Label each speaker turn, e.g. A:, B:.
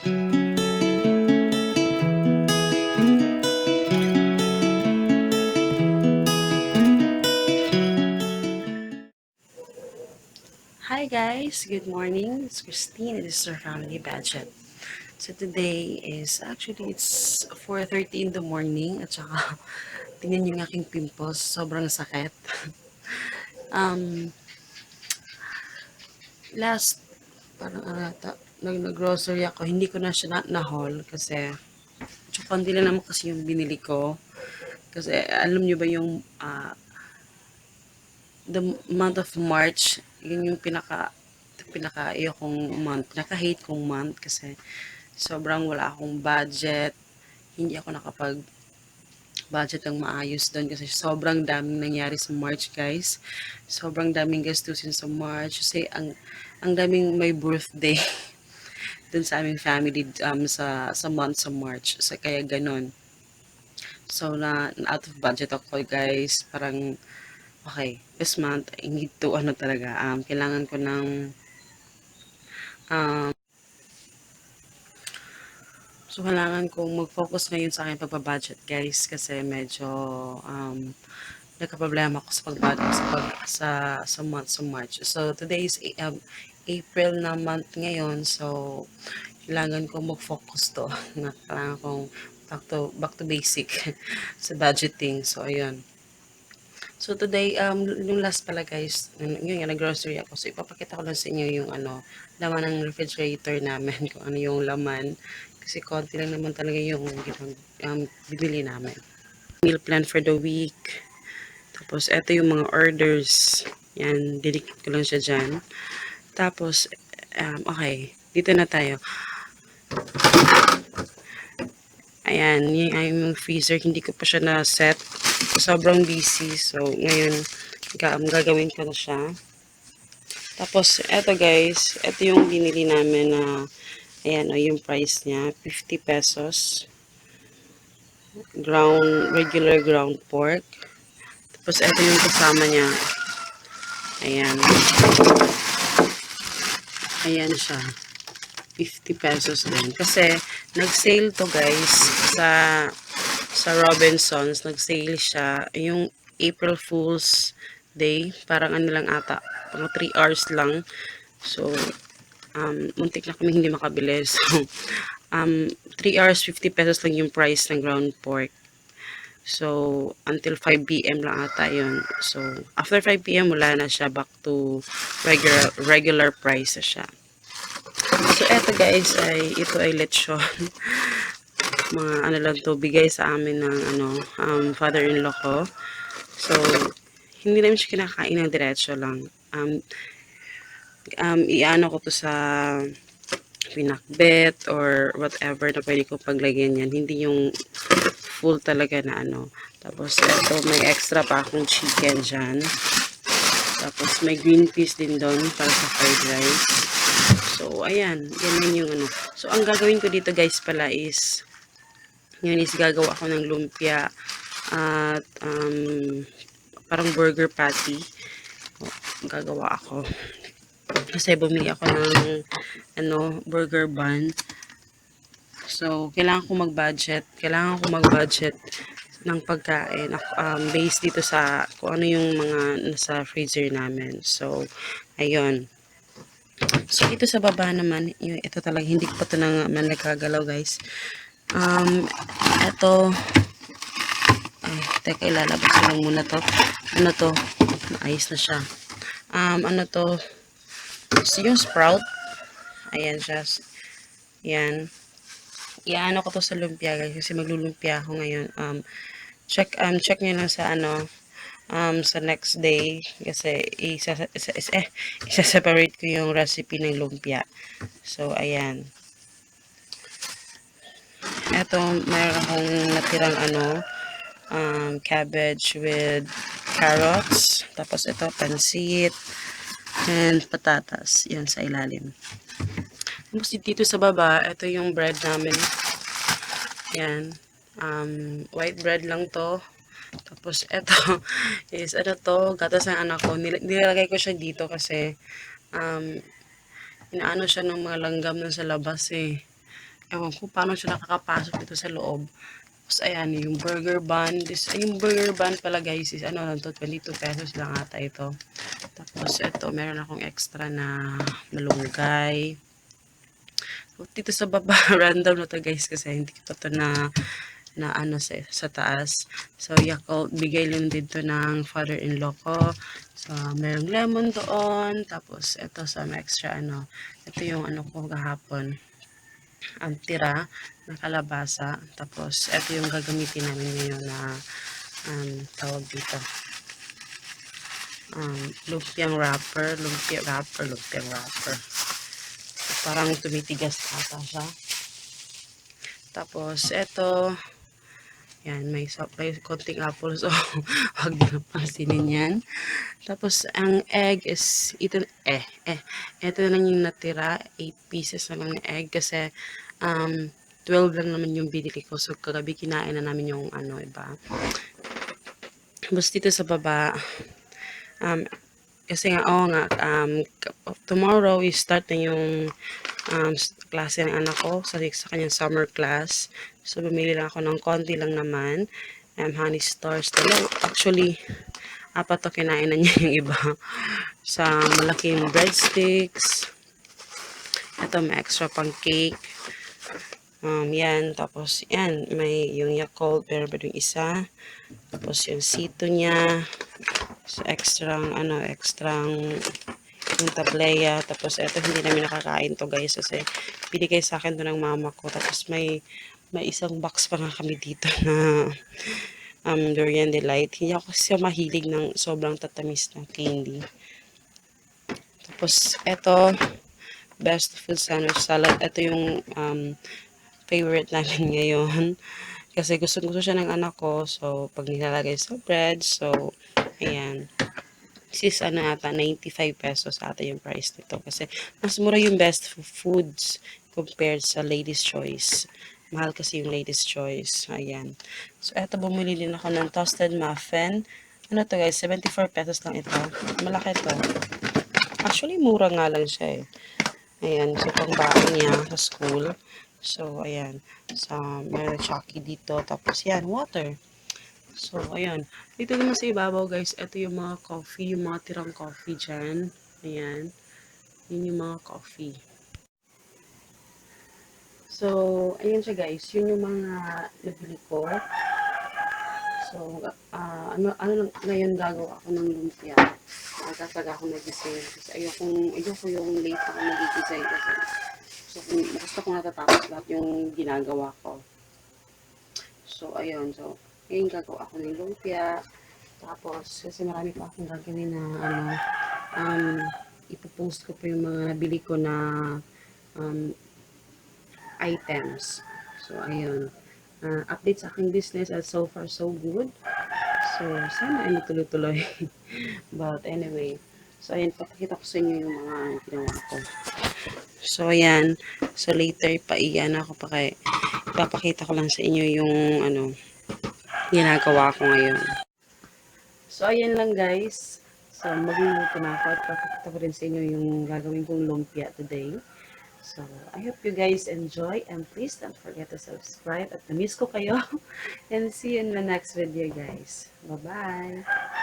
A: Hi guys, good morning. It's Christine. It is our family budget. So today is actually it's 4:30 in the morning at saka tingnan yung aking pimples, sobrang sakit. Um, last parang arata nag-grocery ako, hindi ko na siya na-haul kasi konti lang naman kasi yung binili ko. Kasi alam niyo ba yung the month of March, yun yung pinaka ayokong month, pinaka-hate kong month kasi sobrang wala akong budget, hindi ako nakapag-budget ng maayos doon kasi sobrang daming nangyari sa March, guys. Sobrang daming gastusin sa March kasi ang daming may birthday doon sa aming family sa month sa March. So, kaya ganun. So, out of budget ako, guys. Parang, okay, this month, I need to, ano talaga, kailangan ko ng, um, So, kailangan kong mag-focus ngayon sa aking pagbabudget, guys, kasi medyo nagka-problema ako sa pagbudget sa month sa March. So, today is April na month ngayon. So, kailangan kong mag-focus to. Na kailangan kong back to basic sa budgeting. So, ayun. So, today, yung last pala guys, yun nga, nag-grocery ako. So, ipapakita ko lang sa inyo yung laman ng refrigerator namin, kung ano yung laman. Kasi konti lang naman talaga yung bibili namin. Meal plan for the week. Tapos, eto yung mga orders. Yan, dinikit ko lang siya dyan. Tapos, okay, dito na tayo. Ayan, yung freezer, hindi ko pa siya na-set. Sobrang busy. So, ngayon, gagawin ko na siya. Tapos, eto guys, eto yung binili namin na, ayan o, yung price niya, 50 pesos. Regular ground pork. Tapos, eto yung kasama niya. Ayan. Ayan siya. 50 pesos din. Kasi, nag-sale to guys sa Robinsons. Nag-sale siya. Yung April Fool's Day. Parang ano lang ata. Mga 3 hours lang. So, muntik na kami hindi makabili. So, 3 hours, 50 pesos lang yung price ng ground pork. So, until 5 p.m. lang ata yun. So, after 5 p.m. wala na siya. Back to regular price na siya. So, eto guys, ito ay lechon. Mga ano lang to, bigay sa amin ng father-in-law ko. So, hindi namin siya kinakain ng diretso lang. Iano ko to sa pinakbet or whatever na pwede ko paglagyan yan. Hindi yung full talaga na ano. Tapos, ito, may extra pa akong chicken dyan. Tapos, may green peas din doon para sa fried rice. So, ayan. Ganyan yung ano. So, ang gagawin ko dito guys pala is, ngayon is gagawa ako ng lumpia at parang burger patty. Gagawa ako. Kasi bumili ako ng burger bun. So, kailangan ko mag-budget. Kailangan ko mag-budget ng pagkain based dito sa kung ano yung mga nasa freezer namin. So, ayun. So, dito sa baba naman, ito talaga, hindi ko pa ito naman nagkagalaw, guys. Ito, ay, teka, ilalabas ko lang muna to. Ano to? Ayos na siya. Ano to? Yung sprout. Ayan siya. Yan. Iano ko to sa lumpia, guys, kasi maglulumpia ako ngayon. Check nyo lang sa sa next day kasi isa-separate ko yung recipe ng lumpia. So, ayan. Eto, mayroon akong natirang cabbage with carrots. Tapos ito, pansit and patatas. Yan sa ilalim. Tapos dito sa baba, ito yung bread namin. Yan. White bread lang to. Tapos, eto is, ano to, gatas ng anak ko. Nilalagay ko siya dito kasi, inaano siya ng mga langgam nun sa labas eh. Ewan ko paano siya nakakapasok dito sa loob. Tapos ayan, yung burger bun. Yung burger bun pala guys is ano lang to, 22 pesos lang ata ito. Tapos ito, meron akong extra na malunggay. So, dito sa baba, random na to guys kasi hindi ko pa to na ano sa taas. So, Yakult, bigay lang dito ng father-in-law ko. So, merong lemon doon. Tapos, ito some extra ano. Ito yung ano ko kahapon. Ang tira na kalabasa. Tapos, ito yung gagamitin namin ngayon na tawag dito. Lumpiang wrapper. Lumpiang wrapper. So, parang tumitigas ata siya. Tapos, ito, yan, may konting apple. So, huwag na pansinin yan. Tapos, ang egg is, ito na lang yung natira. 8 pieces na lang ng egg. Kasi, 12 lang naman yung binili ko. So, kagabi kinain na namin yung ano, iba. Tapos, dito sa baba, kasi nga, tomorrow is start na yung klase ng anak ko sa kanyang summer class. So, bumili lang ako ng konti lang naman. Honey stars. Actually, apat to kinain na niya yung iba. Sa malaking breadsticks. Ito, may extra pang cake. Yan. Tapos, yan. May yung Yakult. Pero yung isa. Tapos, yung sito niya. So, extrang yung tableya. Tapos, eto, hindi namin nakakain to guys. Kasi, binigay sa akin to ng mama ko. Tapos, may isang box pa nga kami dito na Durian Delight. Hindi ako kasi mahilig ng sobrang tatamis na candy. Tapos, eto, best food sandwich salad. Ito yung favorite namin ngayon. Kasi gusto siya ng anak ko. So, pag nilalagay sa bread. So, ayan. This is 95 pesos ata yung price nito. Kasi mas mura yung best foods compared sa Ladies' Choice. Mahal kasi yung Ladies' Choice. Ayan. So, eto bumili din ako ng toasted muffin. Ano to guys? 74 pesos lang ito. Malaki to. Actually, mura nga lang siya eh. Ayan. So, pang baon niya sa school. So, ayan. Meron Chucky dito. Tapos, yan. Water. So, ayan. Dito naman sa ibabaw, guys, ito yung mga coffee, yung mga tirang coffee dyan. Ayan. Yun yung mga coffee. So, ayan siya, guys. Yun yung mga nabili ko. So, ano lang, ngayon gagawa ako ng lumpia. Magkasaga ako nag-design. Kasi ayoko yung late ako nag-design kasi. So, gusto ko natatapos lahat yung ginagawa ko. So, ayun. So, ngayon gagawa ako ng lumpia. Tapos, kasi marami pa akong gagawin na, ipopost ko pa yung mga nabili ko na items. So, ayun. Update sa aking business at so far, so good. So, sana ay matuloy-tuloy. But, anyway. So, ayun. Papakita ko sa inyo yung mga ginawa ko. So, ayan. So, later, paiyan ako ipapakita ko lang sa inyo yung, ginagawa ko ngayon. So, ayan lang guys. So, magluluto na ako at papakita ko rin sa inyo yung gagawin kong lumpia today. So, I hope you guys enjoy and please don't forget to subscribe at na-miss ko kayo. And see you in the next video guys. Bye-bye!